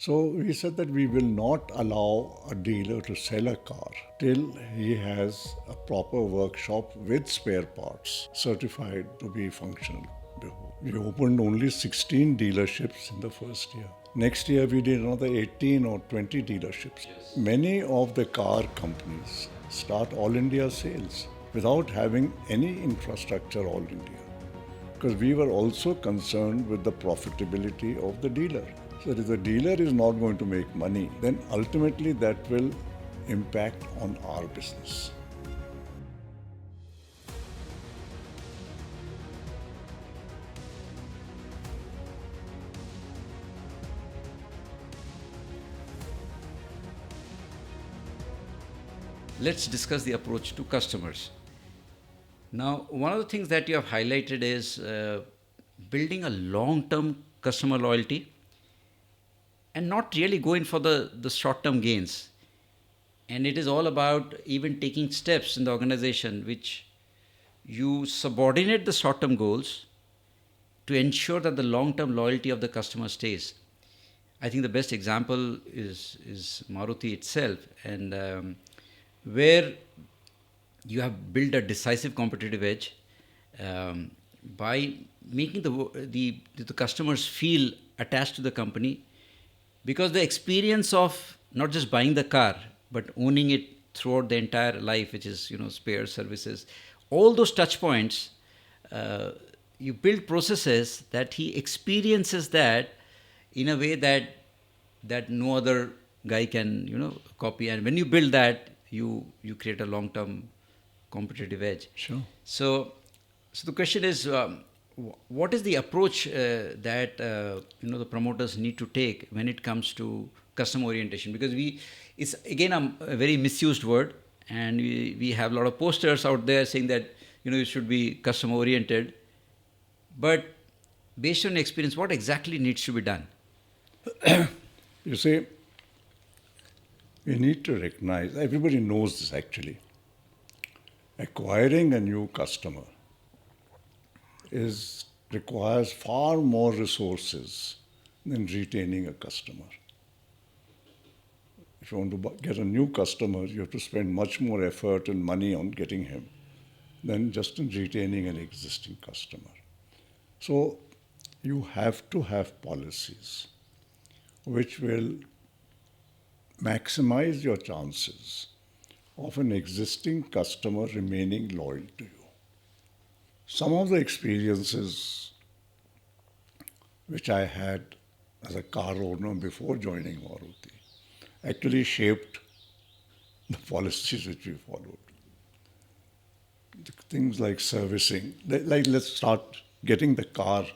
So we said that we will not allow a dealer to sell a car till he has a proper workshop with spare parts certified to be functional. We opened only 16 dealerships in the first year. Next year we did another 18 or 20 dealerships. Yes. Many of the car companies start all India sales without having any infrastructure all India, because we were also concerned with the profitability of the dealer. So if the dealer is not going to make money, then ultimately that will impact on our business. Let's discuss the approach to customers. Now, one of the things that you have highlighted is building a long-term customer loyalty and not really going for the short-term gains. And it is all about even taking steps in the organization which you subordinate the short-term goals to ensure that the long-term loyalty of the customer stays. I think the best example is Maruti itself, and where you have built a decisive competitive edge by making the customers feel attached to the company, because the experience of not just buying the car but owning it throughout the entire life, which is spare services, all those touch points, you build processes that he experiences that in a way that no other guy can copy. And when you build that, you create a long term competitive edge. Sure. So the question is, what is the approach that the promoters need to take when it comes to customer orientation? Because it's again a very misused word, and we have a lot of posters out there saying that you should be customer oriented. But based on experience, what exactly needs to be done? You see, we need to recognize, everybody knows this actually, acquiring a new customer requires far more resources than retaining a customer. If you want to get a new customer, you have to spend much more effort and money on getting him than just in retaining an existing customer. So you have to have policies which will maximize your chances of an existing customer remaining loyal to you. Some of the experiences which I had as a car owner before joining Maruti actually shaped the policies which we followed. Things like servicing, like let's start getting the car,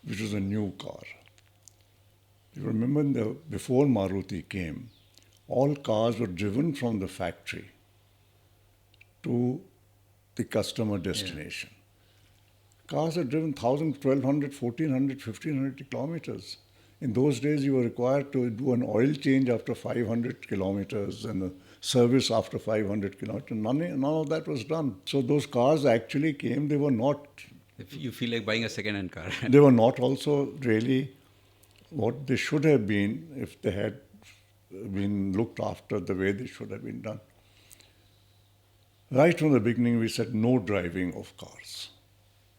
which was a new car. You remember before Maruti came, all cars were driven from the factory to the customer destination. Yeah. Cars are driven 1,000, 1,200, 1,400, 1,500 kilometers. In those days, you were required to do an oil change after 500 kilometers and a service after 500 kilometers. None of that was done. So those cars actually came, they were not... If you feel like buying a second-hand car. They were not also really what they should have been if they had been looked after the way they should have been done. Right from the beginning, we said no driving of cars.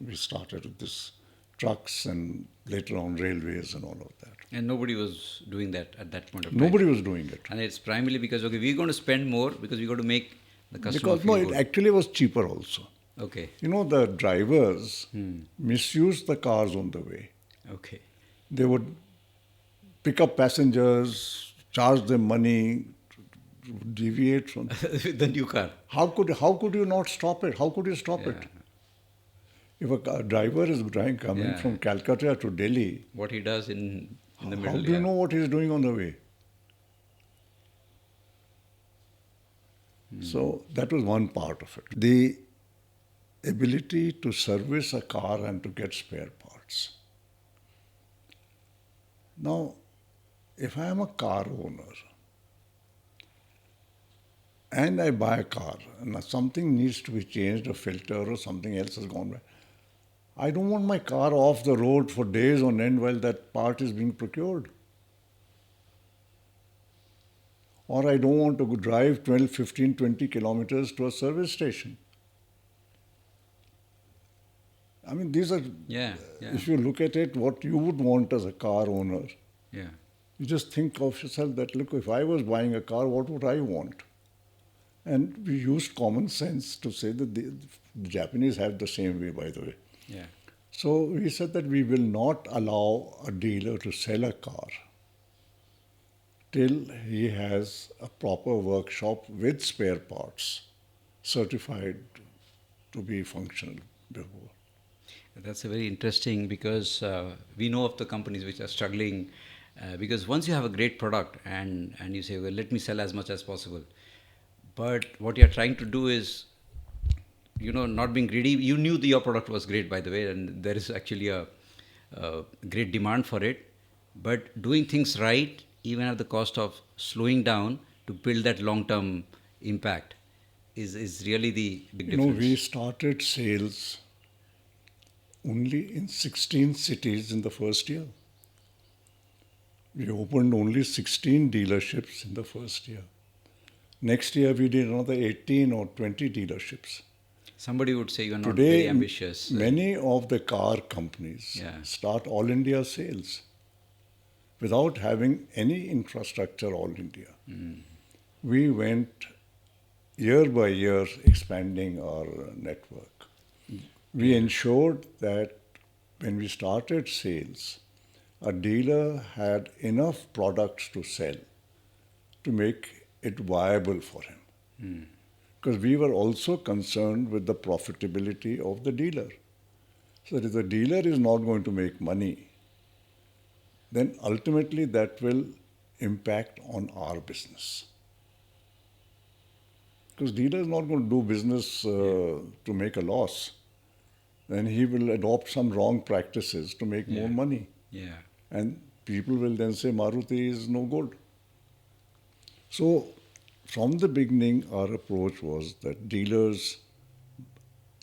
We started with this trucks and later on railways and all of that. And nobody was doing that at that point of time. Nobody was doing it. And it's primarily because, okay, we're going to spend more because we're going to make the customer feel good. It actually was cheaper also. Okay. The drivers misused the cars on the way. Okay. They would pick up passengers, charge them money, deviate from the new car. How could you not stop it? How could you stop it? If a driver is coming from Calcutta to Delhi, what he does in the middle. How do you know what he's doing on the way? So that was one part of it. The ability to service a car and to get spare parts. Now, if I am a car owner and I buy a car and something needs to be changed, a filter or something else has gone wrong, I don't want my car off the road for days on end while that part is being procured. Or I don't want to drive 12, 15, 20 kilometers to a service station. I mean, these are, Yeah, yeah, if you look at it, what you would want as a car owner. yeah, You just think of yourself that, look, if I was buying a car, what would I want? And we used common sense to say that the Japanese have the same way, by the way. yeah. So we said that we will not allow a dealer to sell a car till he has a proper workshop with spare parts certified to be functional before. That's a very interesting because we know of the companies which are struggling because once you have a great product and you say, well, let me sell as much as possible. But what you're trying to do is, not being greedy. You knew your product was great, by the way, and there is actually a great demand for it. But doing things right, even at the cost of slowing down to build that long-term impact, is really the big difference. We started sales only in 16 cities in the first year. We opened only 16 dealerships in the first year. Next year, we did another 18 or 20 dealerships. Somebody would say you're not Today, very ambitious. many of the car companies start all India sales without having any infrastructure all India. We went year by year expanding our network. We ensured that when we started sales, a dealer had enough products to sell to make it viable for him. Because we were also concerned with the profitability of the dealer. So that if the dealer is not going to make money, then ultimately that will impact on our business. Because dealer is not going to do business to make a loss. Then he will adopt some wrong practices to make more money. Yeah. And people will then say Maruti is no good. So from the beginning, our approach was that dealers,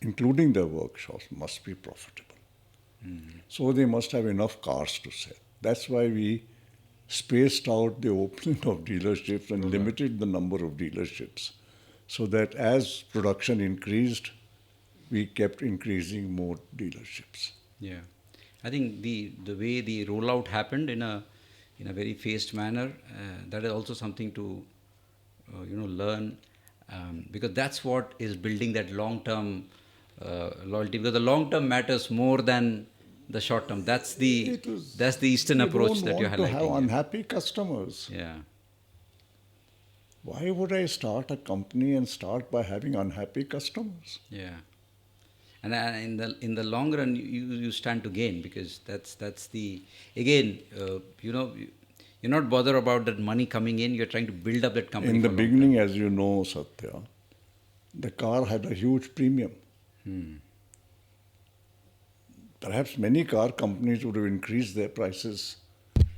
including their workshops, must be profitable. So they must have enough cars to sell. That's why we spaced out the opening of dealerships and limited the number of dealerships, so that as production increased, we kept increasing more dealerships. Yeah, I think the way the rollout happened in a very phased manner, that is also something to learn, because that's what is building that long term loyalty. Because the long term matters more than the short term. That's the Eastern approach that you're highlighting. We don't want to have unhappy customers. Yeah. Why would I start a company and start by having unhappy customers? Yeah. And in the long run, you stand to gain, because that's the, again, you're not bothered about that money coming in. You're trying to build up that company. In the beginning, as you know, Satya, the car had a huge premium. Perhaps many car companies would have increased their prices.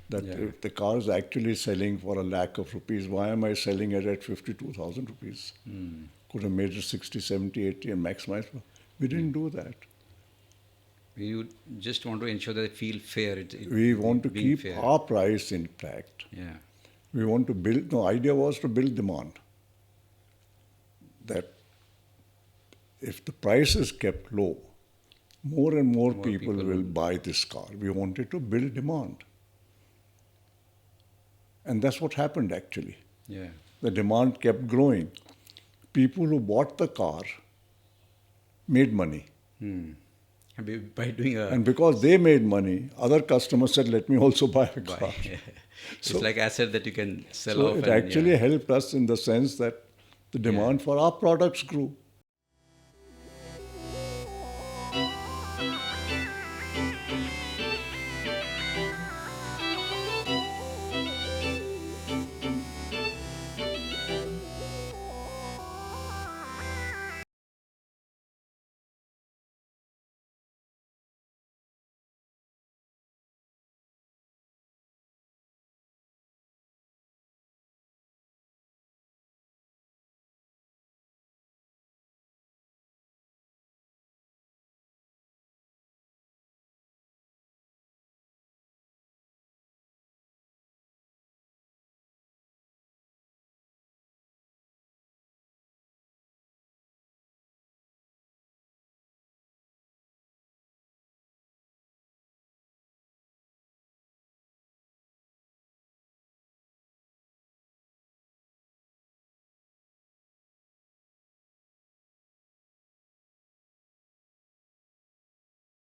That if the car is actually selling for ₹1,00,000, why am I selling it at 52,000 rupees? Could have made it 60, 70, 80 and maximized. We didn't do that. You just want to ensure that they feel fair. We want to keep fair. our price intact. Yeah. We want to build, the idea was to build demand. That if the price is kept low, more and more people will buy this car. We wanted to build demand. And that's what happened actually. Yeah. The demand kept growing. People who bought the car made money. By doing And because they made money, other customers said, let me also buy a car. It's like asset that you can sell So off. it actually helped us in the sense that the demand for our products grew.